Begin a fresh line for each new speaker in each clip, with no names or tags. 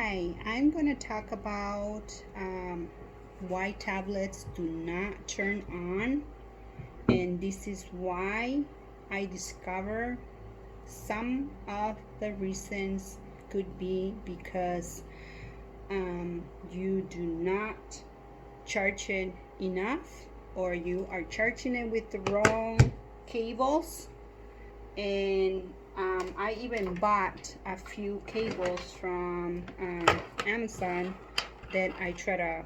Hi, I'm going to talk about why tablets do not turn on, and this is why I discover some of the reasons could be because you do not charge it enough, or you are charging it with the wrong cables. And I even bought a few cables from Amazon that I try to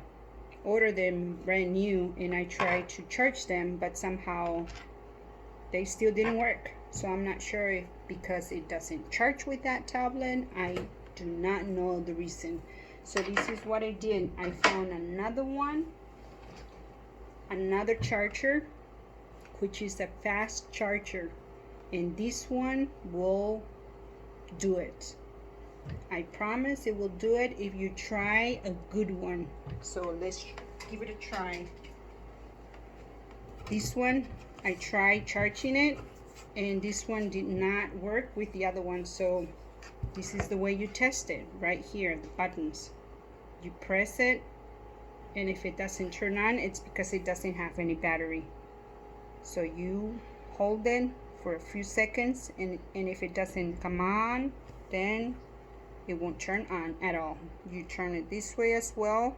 order them brand new, and I try to charge them, but somehow they still didn't work. So I'm not sure if because it doesn't charge with that tablet. I do not know the reason. So this is what I did. I found another charger, which is a fast charger, and this one will do it. I promise it will do it if you try a good one. So let's give it a try. This one, I tried charging it, and this one did not work with the other one. So this is the way you test it. Right here, the buttons, you press it, and if it doesn't turn on, it's because it doesn't have any battery. So you hold it for a few seconds, and if it doesn't come on, then it won't turn on at all. You turn it this way as well,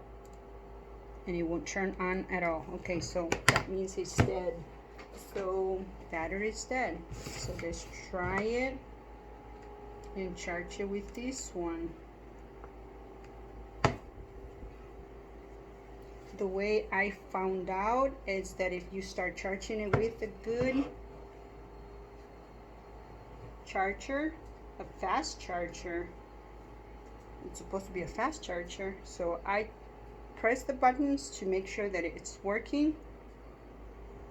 and it won't turn on at all. Okay, so that means it's dead. So battery is dead. So let's try it and charge it with this one. The way I found out is that if you start charging it with a good charger, a fast charger, it's supposed to be a fast charger, so I press the buttons to make sure that it's working,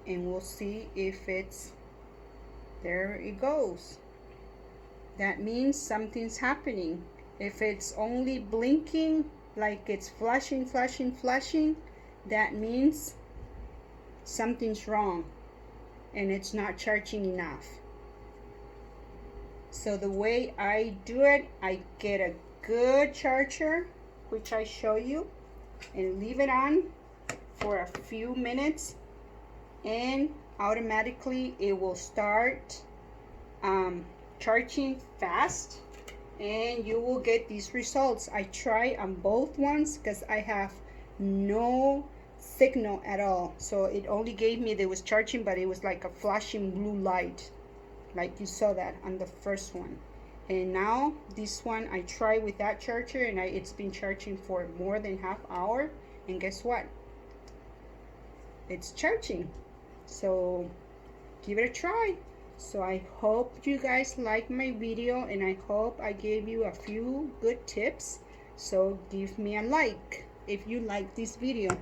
and we'll see if it's there. It goes. That means something's happening. If it's only blinking, like it's flashing, that means something's wrong and it's not charging enough. So the way I do it, I get a good charger, which I show you, and leave it on for a few minutes, and automatically it will start charging fast, and you will get these results. I try on both ones because I have no signal at all, so it only gave me that it was charging, but it was like a flashing blue light, like you saw that on the first one. And now this one I try with that charger, and it's been charging for more than half hour, and guess what, it's charging. So give it a try. So I hope you guys like my video, and I hope I gave you a few good tips. So give me a like if you like this video.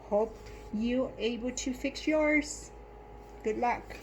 Hope you're able to fix yours. Good luck.